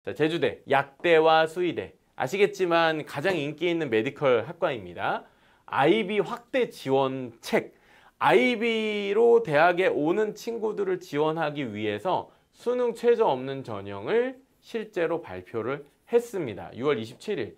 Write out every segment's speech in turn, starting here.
자, 제주대, 약대와 수의대. 아시겠지만 가장 인기 있는 메디컬 학과입니다. IB 확대 지원책. IB로 대학에 오는 친구들을 지원하기 위해서 수능 최저 없는 전형을 실제로 발표를 했습니다. 6월 27일.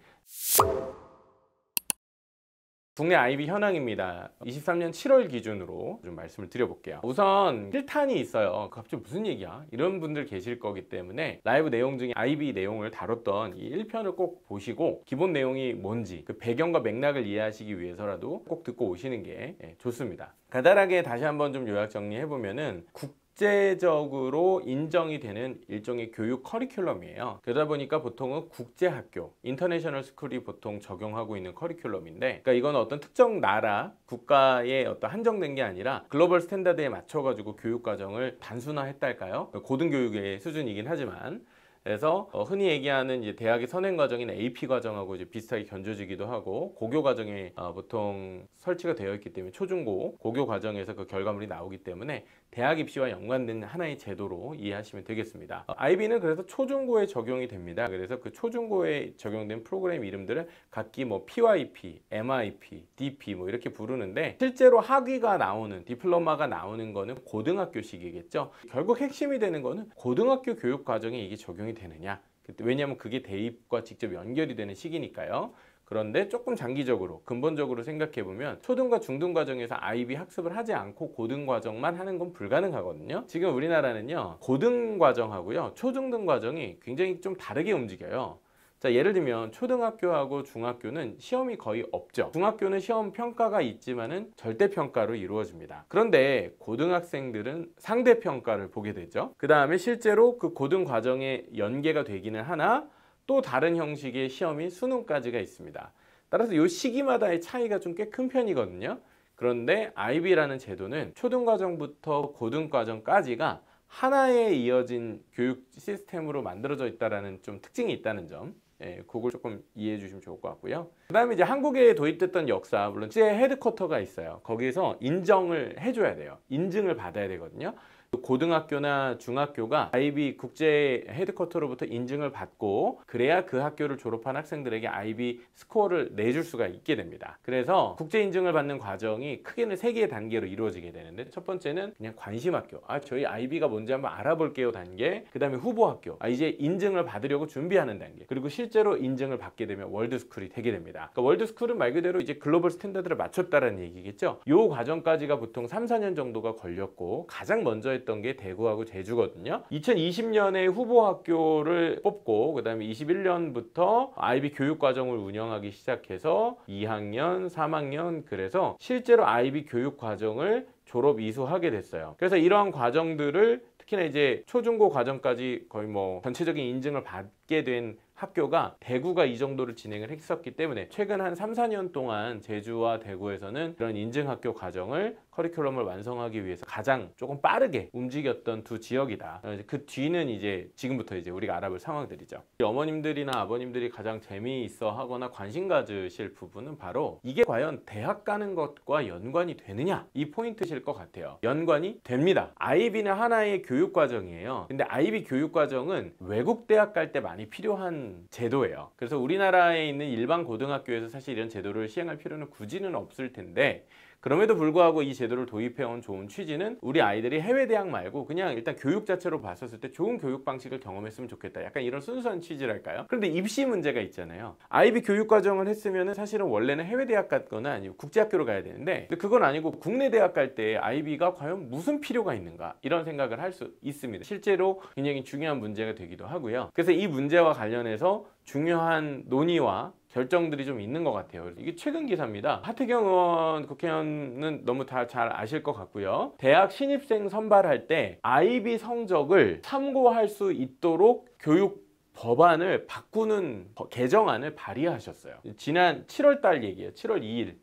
국내 IB 현황입니다. 23년 7월 기준으로 좀 말씀을 드려볼게요. 우선 실탄이 있어요. 갑자기 무슨 얘기야? 이런 분들 계실 거기 때문에 라이브 내용 중에 IB 내용을 다뤘던 이 1편을 꼭 보시고 기본 내용이 뭔지 그 배경과 맥락을 이해하시기 위해서라도 꼭 듣고 오시는 게 좋습니다. 간단하게 다시 한번 좀 요약 정리해보면은 국제적으로 인정이 되는 일종의 교육 커리큘럼이에요. 그러다 보니까 보통은 국제학교, 인터내셔널 스쿨이 보통 적용하고 있는 커리큘럼인데, 그러니까 이건 어떤 특정 나라, 국가에 어떤 한정된 게 아니라 글로벌 스탠다드에 맞춰가지고 교육 과정을 단순화했달까요? 고등교육의 수준이긴 하지만. 그래서 흔히 얘기하는 이제 대학의 선행 과정이나 AP 과정하고 이제 비슷하게 견줘지기도 하고, 고교 과정에 보통 설치가 되어 있기 때문에 초중고 고교 과정에서 그 결과물이 나오기 때문에 대학 입시와 연관된 하나의 제도로 이해하시면 되겠습니다. IB는 그래서 초중고에 적용이 됩니다. 그래서 그 초중고에 적용된 프로그램 이름들을 각기 뭐 PYP, MIP, DP 뭐 이렇게 부르는데, 실제로 학위가 나오는, 디플로마가 나오는 거는 고등학교식이겠죠. 결국 핵심이 되는 거는 고등학교 교육 과정에 이게 적용이 되느냐. 왜냐하면 그게 대입과 직접 연결이 되는 시기니까요. 그런데 조금 장기적으로 근본적으로 생각해보면 초등과 중등 과정에서 IB 학습을 하지 않고 고등 과정만 하는 건 불가능하거든요. 지금 우리나라는요, 고등 과정하고요 초중등 과정이 굉장히 좀 다르게 움직여요. 자, 예를 들면 초등학교하고 중학교는 시험이 거의 없죠. 중학교는 시험 평가가 있지만은 절대평가로 이루어집니다. 그런데 고등학생들은 상대평가를 보게 되죠. 그 다음에 실제로 그 고등 과정에 연계가 되기는 하나 또 다른 형식의 시험이 수능까지가 있습니다. 따라서 이 시기마다의 차이가 좀 꽤 큰 편이거든요. 그런데 IB라는 제도는 초등과정부터 고등과정까지가 하나에 이어진 교육 시스템으로 만들어져 있다는 좀 특징이 있다는 점, 그걸 조금 이해해 주시면 좋을 것 같고요. 그 다음에 이제 한국에 도입됐던 역사, 물론 국제 헤드쿼터가 있어요. 거기에서 인정을 해줘야 돼요. 인증을 받아야 되거든요. 고등학교나 중학교가 IB 국제 헤드쿼터로부터 인증을 받고 그래야 그 학교를 졸업한 학생들에게 IB 스코어를 내줄 수가 있게 됩니다. 그래서 국제 인증을 받는 과정이 크게는 3개의 단계로 이루어지게 되는데, 첫 번째는 그냥 관심학교, 저희 IB가 뭔지 한번 알아볼게요 단계, 그 다음에 후보학교, 이제 인증을 받으려고 준비하는 단계, 그리고 실제로 인증을 받게 되면 월드스쿨이 되게 됩니다. 그러니까 월드스쿨은 말 그대로 이제 글로벌 스탠다드를 맞췄다는 얘기겠죠. 이 과정까지가 보통 3, 4년 정도가 걸렸고, 가장 먼저 했던 게 대구하고 제주거든요. 2020년에 후보학교를 뽑고 그 다음에 21년부터 IB 교육과정을 운영하기 시작해서 2학년, 3학년, 그래서 실제로 IB 교육과정을 졸업 이수하게 됐어요. 그래서 이러한 과정들을 특히나 이제 초중고 과정까지 거의 뭐 전체적인 인증을 받게 된 학교가 대구가 이 정도를 진행을 했었기 때문에 최근 한 3, 4년 동안 제주와 대구에서는 그런 인증학교 과정을 커리큘럼을 완성하기 위해서 가장 조금 빠르게 움직였던 두 지역이다. 그 뒤는 이제 지금부터 이제 우리가 알아볼 상황들이죠. 어머님들이나 아버님들이 가장 재미있어 하거나 관심 가지실 부분은 바로 이게 과연 대학 가는 것과 연관이 되느냐, 이 포인트실 것 같아요. 연관이 됩니다. IB는 하나의 교육 과정이에요. 근데 IB 교육 과정은 외국 대학 갈 때 많이 필요한 제도예요. 그래서 우리나라에 있는 일반 고등학교에서 사실 이런 제도를 시행할 필요는 굳이는 없을 텐데, 그럼에도 불구하고 이 제도를 도입해온 좋은 취지는 우리 아이들이 해외 대학 말고 그냥 일단 교육 자체로 봤었을 때 좋은 교육 방식을 경험했으면 좋겠다. 약간 이런 순수한 취지랄까요? 그런데 입시 문제가 있잖아요. IB 교육 과정을 했으면 사실은 원래는 해외 대학 갔거나 아니면 국제학교로 가야 되는데, 그건 아니고 국내 대학 갈 때 IB가 과연 무슨 필요가 있는가, 이런 생각을 할 수 있습니다. 실제로 굉장히 중요한 문제가 되기도 하고요. 그래서 이 문제와 관련해서 중요한 논의와 결정들이 좀 있는 것 같아요. 이게 최근 기사입니다. 하태경 의원 국회의원은 너무 다 잘 아실 것 같고요. 대학 신입생 선발할 때 IB 성적을 참고할 수 있도록 교육 법안을 바꾸는 개정안을 발의하셨어요. 지난 7월 달 얘기예요. 7월 2일.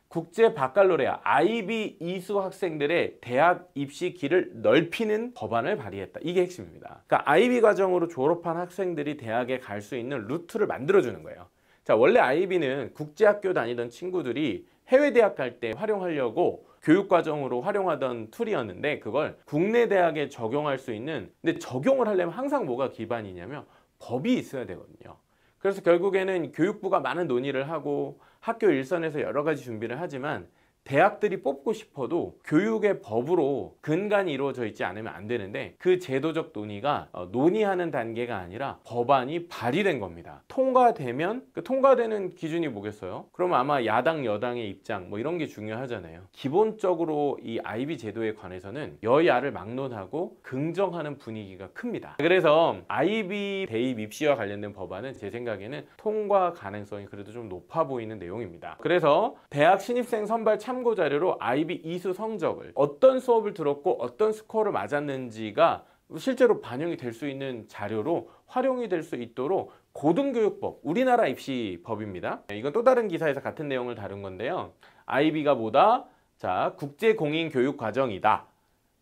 국제 바칼로레아 IB 이수 학생들의 대학 입시 길을 넓히는 법안을 발의했다. 이게 핵심입니다. 그러니까 IB 과정으로 졸업한 학생들이 대학에 갈 수 있는 루트를 만들어주는 거예요. 자, 원래 IB는 국제학교 다니던 친구들이 해외 대학 갈 때 활용하려고 교육과정으로 활용하던 툴이었는데, 그걸 국내 대학에 적용할 수 있는, 근데 적용을 하려면 항상 뭐가 기반이냐면 법이 있어야 되거든요. 그래서 결국에는 교육부가 많은 논의를 하고 학교 일선에서 여러 가지 준비를 하지만 대학들이 뽑고 싶어도 교육의 법으로 근간이 이루어져 있지 않으면 안 되는데 그 제도적 논의가 논의하는 단계가 아니라 법안이 발의된 겁니다. 통과되면 그 통과되는 기준이 뭐겠어요? 그러면 아마 야당 여당의 입장 뭐 이런 게 중요하잖아요. 기본적으로 이 IB 제도에 관해서는 여야를 막론하고 긍정하는 분위기가 큽니다. 그래서 IB 대입 입시와 관련된 법안은 제 생각에는 통과 가능성이 그래도 좀 높아 보이는 내용입니다. 그래서 대학 신입생 선발 참고 자료로 IB 이수 성적을 어떤 수업을 들었고 어떤 스코어를 맞았는지가 실제로 반영이 될 수 있는 자료로 활용이 될 수 있도록 고등교육법, 우리나라 입시법입니다. 이건 또 다른 기사에서 같은 내용을 다룬 건데요. IB가 뭐다? 자, 국제공인교육과정이다.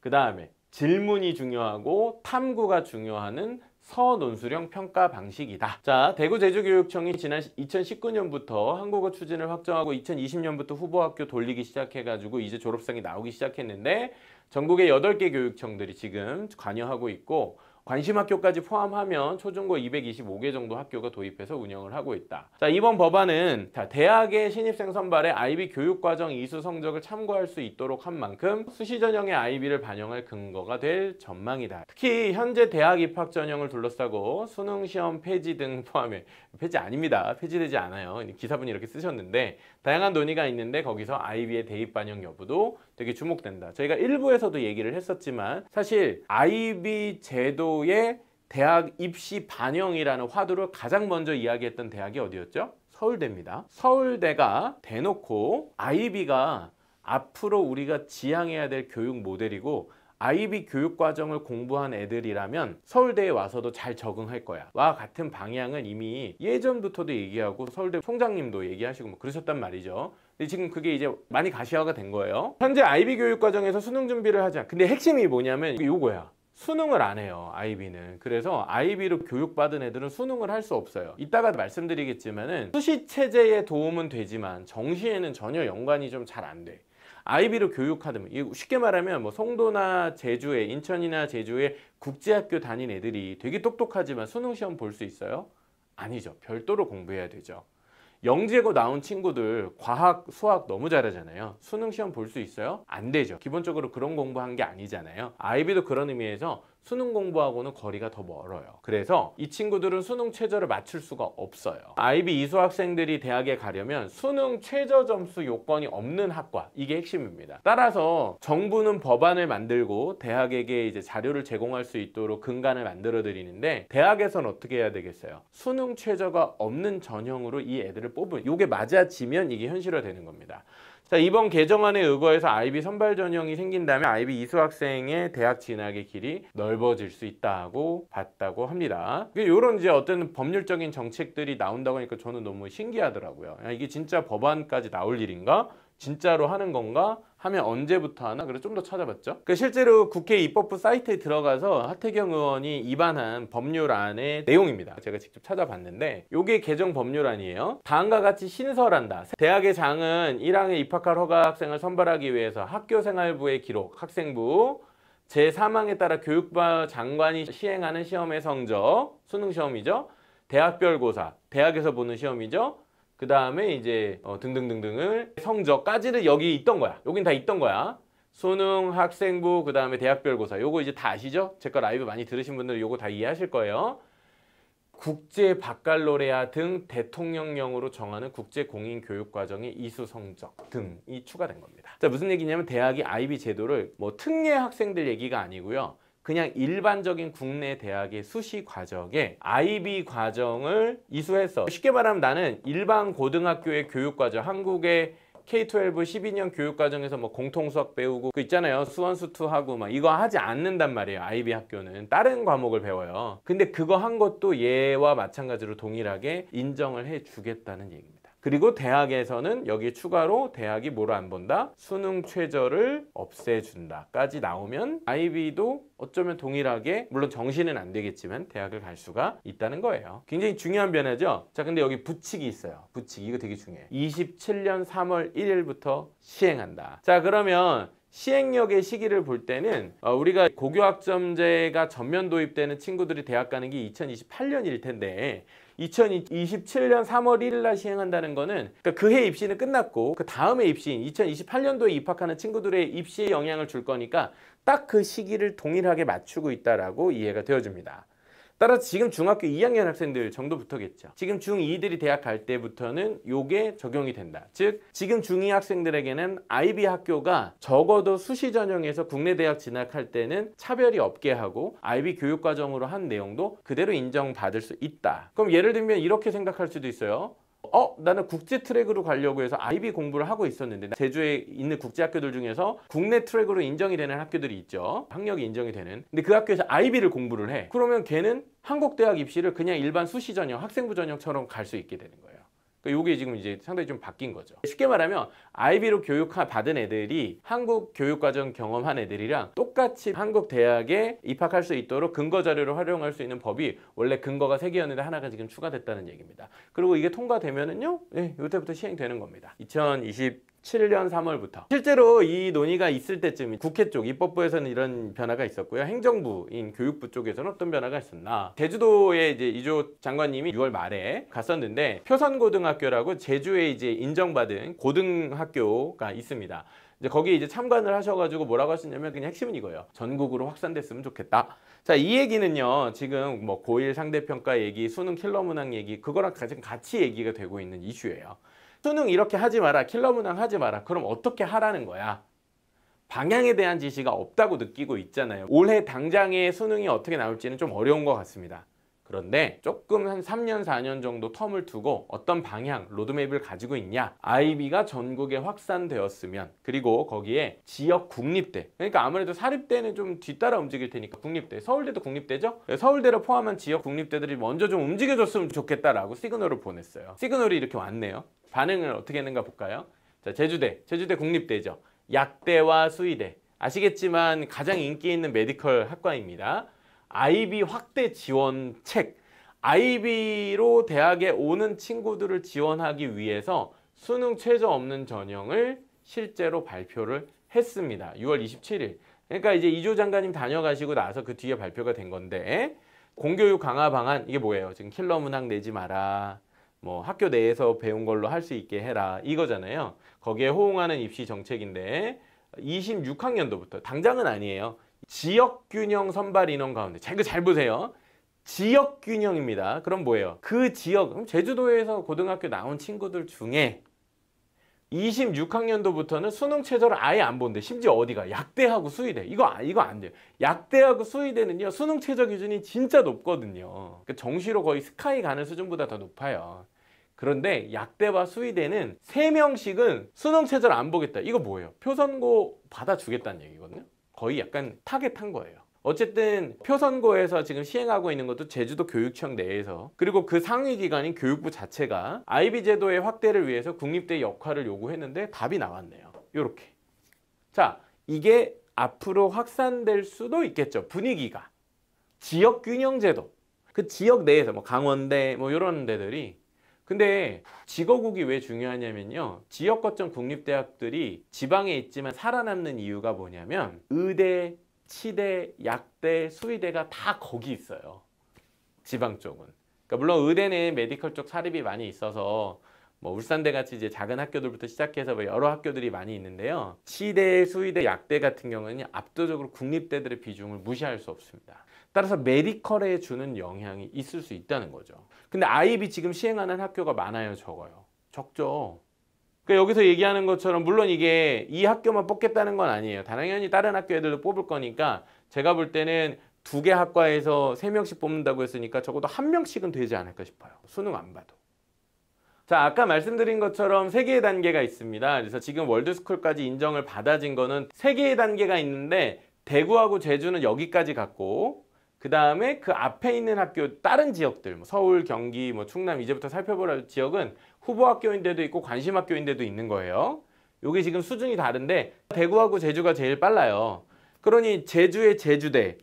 그 다음에 질문이 중요하고 탐구가 중요한 서논술형 평가 방식이다. 자, 대구제주교육청이 지난 2019년부터 한국어 추진을 확정하고 2020년부터 후보학교 돌리기 시작해가지고 이제 졸업생이 나오기 시작했는데 전국의 8개 교육청들이 지금 관여하고 있고 관심학교까지 포함하면 초중고 225개 정도 학교가 도입해서 운영을 하고 있다. 자, 이번 법안은 대학의 신입생 선발에 IB 교육과정 이수 성적을 참고할 수 있도록 한 만큼 수시 전형의 IB를 반영할 근거가 될 전망이다. 특히 현재 대학 입학 전형을 둘러싸고 수능 시험 폐지 등 포함해 폐지 아닙니다. 폐지되지 않아요. 기사분이 이렇게 쓰셨는데 다양한 논의가 있는데 거기서 IB의 대입 반영 여부도 되게 주목된다. 저희가 일부에서도 얘기를 했었지만 사실 IB 제도의 대학 입시 반영이라는 화두를 가장 먼저 이야기했던 대학이 어디였죠? 서울대입니다. 서울대가 대놓고 IB가 앞으로 우리가 지향해야 될 교육 모델이고 IB 교육과정을 공부한 애들이라면 서울대에 와서도 잘 적응할 거야 와 같은 방향은 이미 예전부터도 얘기하고 서울대 총장님도 얘기하시고 뭐 그러셨단 말이죠. 근데 지금 그게 이제 많이 가시화가 된 거예요. 현재 IB 교육과정에서 수능 준비를 하자. 근데 핵심이 뭐냐면 요거야. 수능을 안 해요, IB는. 그래서 IB로 교육받은 애들은 수능을 할 수 없어요. 이따가 말씀드리겠지만은 수시체제에 도움은 되지만 정시에는 전혀 연관이 좀 잘 안 돼. IB로 교육하면 쉽게 말하면 뭐 송도나 제주에 인천이나 제주에 국제학교 다닌 애들이 되게 똑똑하지만 수능 시험 볼 수 있어요? 아니죠. 별도로 공부해야 되죠. 영재고 나온 친구들 과학, 수학 너무 잘하잖아요. 수능 시험 볼 수 있어요? 안 되죠. 기본적으로 그런 공부한 게 아니잖아요. IB도 그런 의미에서 수능 공부하고는 거리가 더 멀어요. 그래서 이 친구들은 수능 최저를 맞출 수가 없어요. IB 이수 학생들이 대학에 가려면 수능 최저 점수 요건이 없는 학과, 이게 핵심입니다. 따라서 정부는 법안을 만들고 대학에게 이제 자료를 제공할 수 있도록 근간을 만들어 드리는데 대학에서는 어떻게 해야 되겠어요? 수능 최저가 없는 전형으로 이 애들을 뽑은, 요게 맞아지면 이게 현실화되는 겁니다. 자, 이번 개정안에 의거해서 IB 선발 전형이 생긴다면 IB 이수 학생의 대학 진학의 길이 넓어질 수 있다고 봤다고 합니다. 이런 이제 어떤 법률적인 정책들이 나온다고 하니까 저는 너무 신기하더라고요. 야, 이게 진짜 법안까지 나올 일인가? 진짜로 하는 건가? 하면 언제부터 하나? 그래서 좀 더 찾아봤죠. 실제로 국회 입법부 사이트에 들어가서 하태경 의원이 입안한 법률안의 내용입니다. 제가 직접 찾아봤는데 이게 개정 법률안이에요. 다음과 같이 신설한다. 대학의 장은 1학년 입학할 허가 학생을 선발하기 위해서 학교생활부의 기록, 학생부 제3항에 따라 교육부 장관이 시행하는 시험의 성적, 수능 시험이죠. 대학별 고사, 대학에서 보는 시험이죠. 그 다음에 이제 등등등등을 성적까지는 여기 있던 거야. 여긴 다 있던 거야. 수능, 학생부, 그 다음에 대학별 고사. 요거 이제 다 아시죠? 제 거 라이브 많이 들으신 분들은 요거 다 이해하실 거예요. 국제 바칼로레아 등 대통령령으로 정하는 국제공인교육과정의 이수 성적 등이 추가된 겁니다. 자, 무슨 얘기냐면 대학이 IB 제도를 뭐 특례 학생들 얘기가 아니고요. 그냥 일반적인 국내 대학의 수시 과정에 IB 과정을 이수해서, 쉽게 말하면 나는 일반 고등학교의 교육과정, 한국의 K-12 12년 교육과정에서 뭐 공통수학 배우고 그 있잖아요. 수원수투하고 막 이거 하지 않는단 말이에요. IB 학교는 다른 과목을 배워요. 근데 그거 한 것도 얘와 마찬가지로 동일하게 인정을 해주겠다는 얘기입니다. 그리고 대학에서는 여기 추가로 대학이 뭐를 안 본다? 수능 최저를 없애준다까지 나오면 IB도 어쩌면 동일하게, 물론 정시는 안 되겠지만 대학을 갈 수가 있다는 거예요. 굉장히 중요한 변화죠. 자, 근데 여기 부칙이 있어요. 부칙, 이거 되게 중요해. 27년 3월 1일부터 시행한다. 자, 그러면 시행령의 시기를 볼 때는 우리가 고교학점제가 전면 도입되는 친구들이 대학 가는 게 2028년일 텐데 2027년 3월 1일 날 시행한다는 거는 그러니까 그해 입시는 끝났고 그 다음에 입시인 2028년도에 입학하는 친구들의 입시에 영향을 줄 거니까 딱 그 시기를 동일하게 맞추고 있다라고 이해가 되어집니다. 따라서 지금 중학교 2학년 학생들 정도부터겠죠. 지금 중2들이 대학 갈 때부터는 요게 적용이 된다. 즉 지금 중2 학생들에게는 IB 학교가 적어도 수시 전형에서 국내 대학 진학할 때는 차별이 없게 하고 IB 교육과정으로 한 내용도 그대로 인정받을 수 있다. 그럼 예를 들면 이렇게 생각할 수도 있어요. 나는 국제 트랙으로 가려고 해서 IB 공부를 하고 있었는데 제주에 있는 국제학교들 중에서 국내 트랙으로 인정이 되는 학교들이 있죠. 학력이 인정이 되는. 근데 그 학교에서 IB를 공부를 해. 그러면 걔는 한국 대학 입시를 그냥 일반 수시 전형, 학생부 전형처럼 갈 수 있게 되는 거예요. 그러니까 이게 지금 이제 상당히 좀 바뀐 거죠. 쉽게 말하면 IB로 받은 애들이 한국 교육과정 경험한 애들이랑 똑같이 한국 대학에 입학할 수 있도록 근거 자료를 활용할 수 있는 법이 원래 근거가 3개였는데 하나가 지금 추가됐다는 얘기입니다. 그리고 이게 통과되면은요, 이때부터 시행되는 겁니다. 2027년 3월부터. 실제로 이 논의가 있을 때쯤 국회 쪽 입법부에서는 이런 변화가 있었고요. 행정부인 교육부 쪽에서는 어떤 변화가 있었나. 제주도에 이제 이조 장관님이 6월 말에 갔었는데 표선고등학교라고 제주에 이제 인정받은 고등학교가 있습니다. 이제 거기에 이제 참관을 하셔가지고 뭐라고 하시냐면 그냥 핵심은 이거예요. 전국으로 확산됐으면 좋겠다. 자, 이 얘기는요, 지금 뭐 고1 상대평가 얘기, 수능 킬러 문항 얘기, 그거랑 같이 얘기가 되고 있는 이슈예요. 수능 이렇게 하지 마라, 킬러 문항 하지 마라. 그럼 어떻게 하라는 거야? 방향에 대한 지시가 없다고 느끼고 있잖아요. 올해 당장의 수능이 어떻게 나올지는 좀 어려운 것 같습니다. 그런데 조금 한 3년, 4년 정도 텀을 두고 어떤 방향, 로드맵을 가지고 있냐? IB가 전국에 확산되었으면, 그리고 거기에 지역 국립대, 그러니까 아무래도 사립대는 좀 뒤따라 움직일 테니까 국립대, 서울대도 국립대죠? 국립대를 포함한 지역 국립대들이 먼저 좀 움직여줬으면 좋겠다라고 시그널을 보냈어요. 시그널이 이렇게 왔네요. 반응을 어떻게 했는가 볼까요? 자, 제주대 국립대죠. 약대와 수의대. 아시겠지만 가장 인기 있는 메디컬 학과입니다. IB 확대 지원책. IB로 대학에 오는 친구들을 지원하기 위해서 수능 최저 없는 전형을 실제로 발표를 했습니다. 6월 27일. 그러니까 이제 이조 장관님 다녀가시고 나서 그 뒤에 발표가 된 건데, 공교육 강화 방안, 이게 뭐예요? 지금 킬러 문항 내지 마라. 뭐 학교 내에서 배운 걸로 할 수 있게 해라. 이거잖아요. 거기에 호응하는 입시 정책인데 26학년도부터, 당장은 아니에요. 지역균형 선발 인원 가운데, 잘 보세요. 지역균형입니다. 그럼 뭐예요? 그 지역, 제주도에서 고등학교 나온 친구들 중에 26학년도부터는 수능 최저를 아예 안 본대. 심지어 어디가? 약대하고 수의대. 이거 안 돼요. 약대하고 수의대는요, 수능 최저 기준이 진짜 높거든요. 그러니까 정시로 거의 스카이 가는 수준보다 더 높아요. 그런데 약대와 수의대는 3명씩은 수능 최저를 안 보겠다. 이거 뭐예요? 표선고 받아주겠다는 얘기거든요. 거의 약간 타겟한 거예요. 어쨌든 표선고에서 지금 시행하고 있는 것도 제주도 교육청 내에서, 그리고 그 상위 기관인 교육부 자체가 IB 제도의 확대를 위해서 국립대 역할을 요구했는데 답이 나왔네요. 요렇게. 자, 이게 앞으로 확산될 수도 있겠죠. 분위기가. 지역균형 제도. 그 지역 내에서 뭐 강원대 뭐 이런 데들이, 근데 지거국이 왜 중요하냐면요, 지역 거점 국립대학들이 지방에 있지만 살아남는 이유가 뭐냐면 의대, 치대, 약대, 수의대가 다 거기 있어요. 지방 쪽은. 그러니까 물론 의대는 메디컬 쪽 사립이 많이 있어서 뭐 울산대 같이 이제 작은 학교들부터 시작해서 뭐 여러 학교들이 많이 있는데요, 치대, 수의대, 약대 같은 경우는 압도적으로 국립대들의 비중을 무시할 수 없습니다. 따라서 메디컬에 주는 영향이 있을 수 있다는 거죠. 근데 IB 지금 시행하는 학교가 많아요, 적어요? 적죠. 그러니까 여기서 얘기하는 것처럼 물론 이게 이 학교만 뽑겠다는 건 아니에요. 당연히 다른 학교 애들도 뽑을 거니까, 제가 볼 때는 2개 학과에서 3명씩 뽑는다고 했으니까 적어도 1명씩은 되지 않을까 싶어요. 수능 안 봐도. 자, 아까 말씀드린 것처럼 3개의 단계가 있습니다. 그래서 지금 월드스쿨까지 인정을 받아진 거는 3개의 단계가 있는데, 대구하고 제주는 여기까지 갔고, 그 다음에 그 앞에 있는 학교, 다른 지역들, 뭐 서울, 경기, 뭐 충남, 이제부터 살펴볼 지역은 후보 학교인데도 있고 관심 학교인데도 있는 거예요. 요게 지금 수준이 다른데 대구하고 제주가 제일 빨라요. 그러니 제주의 제주대,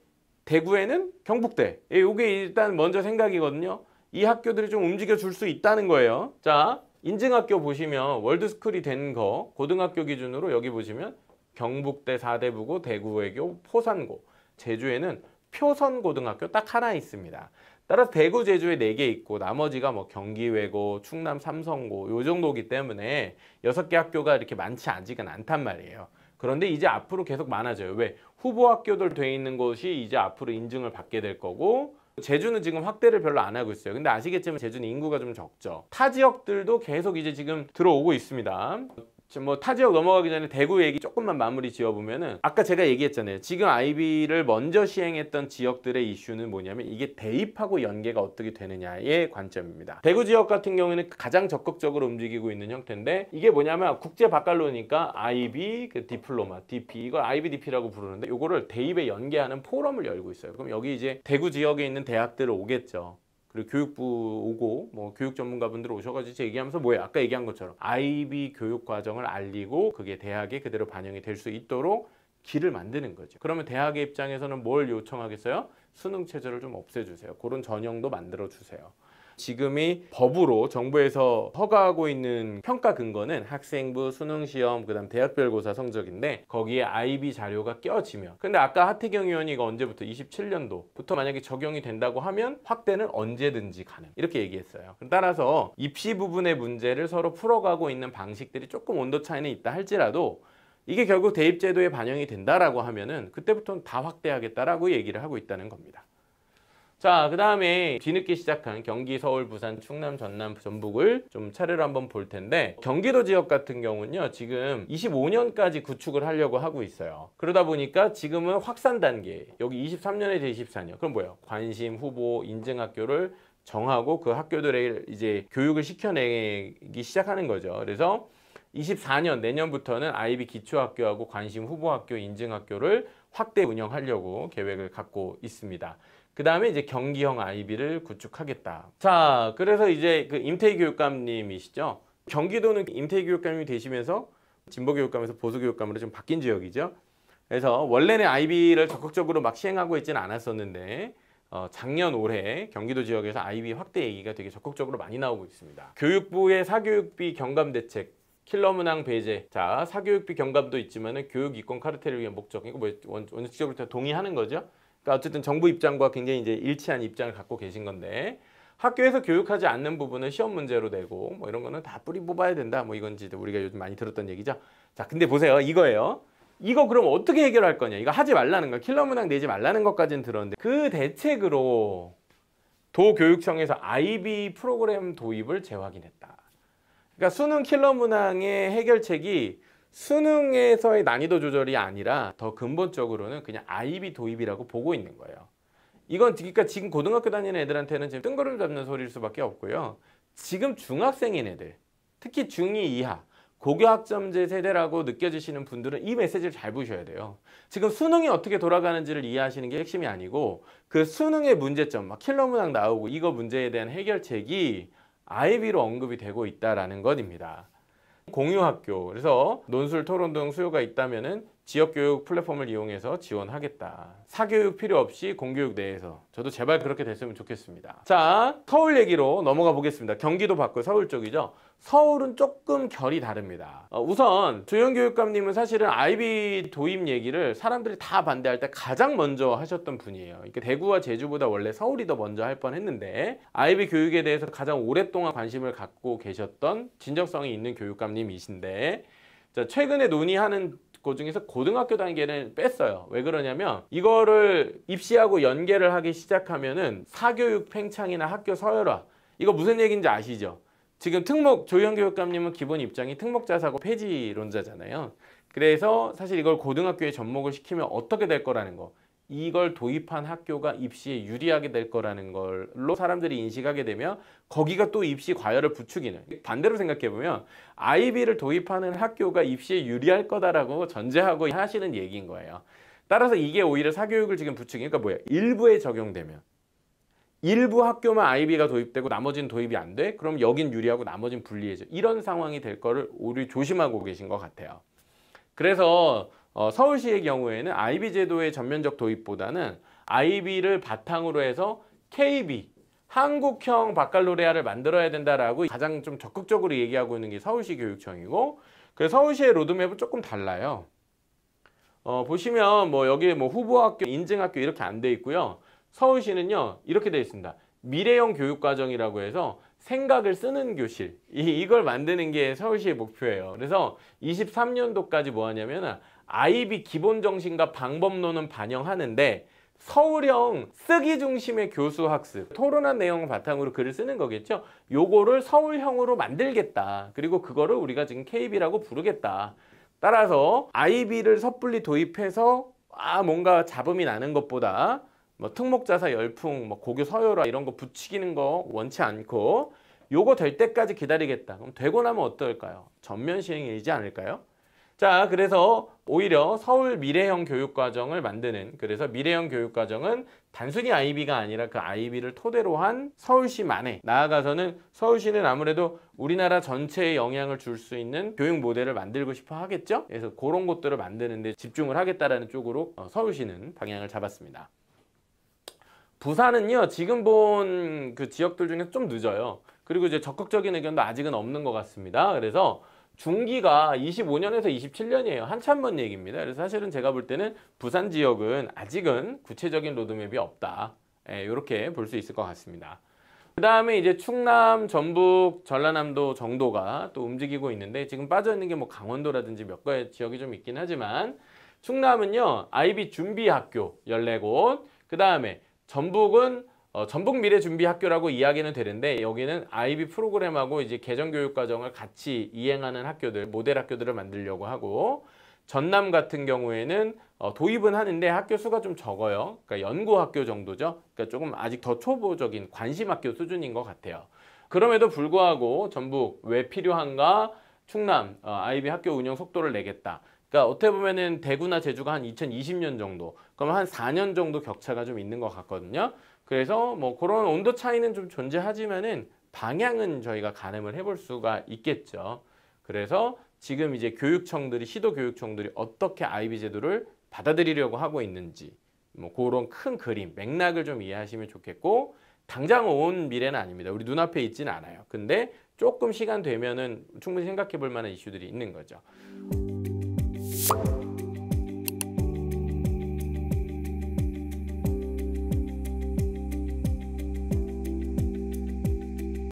대구에는 경북대. 요게 일단 먼저 생각이거든요. 이 학교들이 좀 움직여 줄 수 있다는 거예요. 자, 인증학교 보시면 월드스쿨이 된 거, 고등학교 기준으로 여기 보시면 경북대, 사대부고, 대구외교, 포산고, 제주에는 표선고등학교 딱 하나 있습니다. 따라서 대구, 제주에 4개 있고 나머지가 뭐 경기외고, 충남 삼성고 요 정도기 때문에 6개 학교가 이렇게 많지 않단 말이에요. 그런데 이제 앞으로 계속 많아져요. 왜? 후보 학교들 돼 있는 곳이 이제 앞으로 인증을 받게 될 거고, 제주는 지금 확대를 별로 안 하고 있어요. 근데 아시겠지만 제주는 인구가 좀 적죠. 타 지역들도 계속 이제 지금 들어오고 있습니다. 뭐 타 지역 넘어가기 전에 대구 얘기 조금만 마무리 지어보면은, 아까 제가 얘기했잖아요. 지금 아이비를 먼저 시행했던 지역들의 이슈는 뭐냐면 이게 대입하고 연계가 어떻게 되느냐의 관점입니다. 대구 지역 같은 경우에는 가장 적극적으로 움직이고 있는 형태인데, 이게 뭐냐면 국제 바칼로니까 아이비 그 디플로마 DP, 이걸 IBDP라고 부르는데, 요거를 대입에 연계하는 포럼을 열고 있어요. 그럼 여기 이제 대구 지역에 있는 대학들 오겠죠. 그리고 교육부 오고 뭐 교육 전문가분들 오셔가지고 얘기하면서 뭐예요? 아까 얘기한 것처럼 IB 교육 과정을 알리고 그게 대학에 그대로 반영이 될 수 있도록 길을 만드는 거죠. 그러면 대학의 입장에서는 뭘 요청하겠어요? 수능 체제를 좀 없애주세요. 그런 전형도 만들어 주세요. 지금이 법으로 정부에서 허가하고 있는 평가 근거는 학생부, 수능시험, 그 다음 대학별고사 성적인데, 거기에 IB 자료가 껴지면, 근데 아까 하태경 의원이 이거 언제부터 27년도부터 만약에 적용이 된다고 하면 확대는 언제든지 가능, 이렇게 얘기했어요. 따라서 입시 부분의 문제를 서로 풀어가고 있는 방식들이 조금 온도 차이는 있다 할지라도 이게 결국 대입제도에 반영이 된다라고 하면은 그때부터는 다 확대하겠다라고 얘기를 하고 있다는 겁니다. 자, 그 다음에 뒤늦게 시작한 경기, 서울, 부산, 충남, 전남, 전북을 좀 차례로 한번 볼 텐데, 경기도 지역 같은 경우는요 지금 25년까지 구축을 하려고 하고 있어요. 그러다 보니까 지금은 확산 단계, 여기 23년에서 24년, 그럼 뭐예요? 관심, 후보, 인증 학교를 정하고 그 학교들의 이제 교육을 시켜내기 시작하는 거죠. 그래서 24년 내년부터는 아이비 기초학교하고 관심 후보학교, 인증학교를 확대 운영하려고 계획을 갖고 있습니다. 그 다음에 이제 경기형 아이비를 구축하겠다. 자, 그래서 이제 그 임태희 교육감님이시죠. 경기도는 임태희 교육감이 되시면서 진보교육감에서 보수교육감으로 좀 바뀐 지역이죠. 그래서 원래는 아이비를 적극적으로 막 시행하고 있지는 않았었는데 작년 올해 경기도 지역에서 아이비 확대 얘기가 되게 적극적으로 많이 나오고 있습니다. 교육부의 사교육비 경감 대책, 킬러 문항 배제. 자, 사교육비 경감도 있지만은 교육 이권 카르텔을 위한 목적, 이거 뭐 원칙적으로 다 동의하는 거죠. 그러니까 어쨌든 정부 입장과 굉장히 이제 일치한 입장을 갖고 계신 건데, 학교에서 교육하지 않는 부분은 시험 문제로 내고 뭐 이런 거는 다 뿌리 뽑아야 된다, 뭐 이건지 우리가 요즘 많이 들었던 얘기죠. 자, 근데 보세요, 이거예요. 이거 그럼 어떻게 해결할 거냐? 이거 하지 말라는 거, 킬러 문항 내지 말라는 것까지는 들었는데, 그 대책으로 도교육청에서 아이비 프로그램 도입을 재확인했다. 그러니까 수능 킬러 문항의 해결책이 수능에서의 난이도 조절이 아니라 더 근본적으로는 그냥 아이비 도입이라고 보고 있는 거예요. 이건 그러니까 지금 고등학교 다니는 애들한테는 지금 뜬구름 잡는 소리일 수밖에 없고요. 지금 중학생인 애들, 특히 중2 이하 고교학점제 세대라고 느껴지시는 분들은 이 메시지를 잘 보셔야 돼요. 지금 수능이 어떻게 돌아가는지를 이해하시는 게 핵심이 아니고, 그 수능의 문제점, 막 킬러 문항 나오고 이거 문제에 대한 해결책이 아이비로 언급이 되고 있다라는 것입니다. 공유학교, 그래서 논술, 토론 등 수요가 있다면은 지역교육 플랫폼을 이용해서 지원하겠다. 사교육 필요 없이 공교육 내에서. 저도 제발 그렇게 됐으면 좋겠습니다. 자, 서울 얘기로 넘어가 보겠습니다. 경기도 받고 서울 쪽이죠. 서울은 조금 결이 다릅니다. 우선 조영 교육감님은 사실은 아이비 도입 얘기를 사람들이 다 반대할 때 가장 먼저 하셨던 분이에요. 그러니까 대구와 제주보다 원래 서울이 더 먼저 할 뻔했는데, 아이비 교육에 대해서 가장 오랫동안 관심을 갖고 계셨던 진정성이 있는 교육감님이신데, 자, 최근에 논의하는 그 중에서 고등학교 단계는 뺐어요. 왜 그러냐면 이거를 입시하고 연계를 하기 시작하면은 사교육 팽창이나 학교 서열화, 이거 무슨 얘기인지 아시죠? 지금 조영 교육감님은 기본 입장이 특목자사고 폐지론자잖아요. 그래서 사실 이걸 고등학교에 접목을 시키면 어떻게 될 거라는 거, 이걸 도입한 학교가 입시에 유리하게 될 거라는 걸로 사람들이 인식하게 되면 거기가 또 입시 과열을 부추기는, 반대로 생각해보면 아이비를 도입하는 학교가 입시에 유리할 거다라고 전제하고 하시는 얘기인 거예요. 따라서 이게 오히려 사교육을 지금 부추기니까 뭐야, 일부에 적용되면 일부 학교만 아이비가 도입되고 나머지는 도입이 안 돼? 그럼 여긴 유리하고 나머지는 불리해져. 이런 상황이 될 거를 오히려 조심하고 계신 것 같아요. 그래서 서울시의 경우에는 아이비 제도의 전면적 도입보다는 아이비를 바탕으로 해서 KB, 한국형 바칼로레아를 만들어야 된다라고 가장 좀 적극적으로 얘기하고 있는 게 서울시 교육청이고, 그래서 서울시의 로드맵은 조금 달라요. 보시면 뭐 여기 뭐 후보학교, 인증학교 이렇게 안 돼 있고요. 서울시는요 이렇게 돼 있습니다. 미래형 교육과정이라고 해서 생각을 쓰는 교실, 이걸 만드는 게 서울시의 목표예요. 그래서 23년도까지 뭐 하냐면 IB 기본 정신과 방법론은 반영하는데 서울형 쓰기 중심의 교수 학습, 토론한 내용을 바탕으로 글을 쓰는 거겠죠. 요거를 서울형으로 만들겠다. 그리고 그거를 우리가 지금 KB라고 부르겠다. 따라서 IB를 섣불리 도입해서 뭔가 잡음이 나는 것보다 뭐 특목자사 열풍, 뭐 고교 서열화 이런 거 부추기는 거 원치 않고 요거 될 때까지 기다리겠다. 그럼 되고 나면 어떨까요? 전면 시행이지 않을까요? 자, 그래서 오히려 서울 미래형 교육과정을 만드는, 그래서 미래형 교육과정은 단순히 IB가 아니라 그 IB를 토대로 한 서울시만의, 나아가서는 서울시는 아무래도 우리나라 전체에 영향을 줄 수 있는 교육 모델을 만들고 싶어 하겠죠? 그래서 그런 것들을 만드는 데 집중을 하겠다라는 쪽으로 서울시는 방향을 잡았습니다. 부산은요, 지금 본 그 지역들 중에 좀 늦어요. 그리고 이제 적극적인 의견도 아직은 없는 것 같습니다. 그래서 중기가 25년에서 27년이에요. 한참 먼 얘기입니다. 그래서 사실은 제가 볼 때는 부산 지역은 아직은 구체적인 로드맵이 없다. 이렇게 볼 수 있을 것 같습니다. 그 다음에 이제 충남, 전북, 전라남도 정도가 또 움직이고 있는데 지금 빠져있는 게 뭐 강원도라든지 몇 가지 지역이 좀 있긴 하지만 충남은요, IB 준비학교 14곳, 그 다음에 전북은 전북 미래준비학교라고 이야기는 되는데 여기는 IB 프로그램하고 이제 개정교육과정을 같이 이행하는 학교들, 모델 학교들을 만들려고 하고, 전남 같은 경우에는 도입은 하는데 학교 수가 좀 적어요. 그러니까 연구학교 정도죠. 그러니까 조금 아직 더 초보적인 관심학교 수준인 것 같아요. 그럼에도 불구하고 전북 왜 필요한가? 충남 IB 학교 운영 속도를 내겠다. 그러니까 어떻게 보면은 대구나 제주가 한 2020년 정도, 그럼 한 4년 정도 격차가 좀 있는 것 같거든요. 그래서 뭐 그런 온도 차이는 좀 존재하지만은 방향은 저희가 가늠을 해볼 수가 있겠죠. 그래서 지금 이제 교육청들이, 시도 교육청들이 어떻게 IB 제도를 받아들이려고 하고 있는지, 뭐 그런 큰 그림, 맥락을 좀 이해하시면 좋겠고, 당장 온 미래는 아닙니다. 우리 눈앞에 있지는 않아요. 근데 조금 시간 되면은 충분히 생각해 볼 만한 이슈들이 있는 거죠.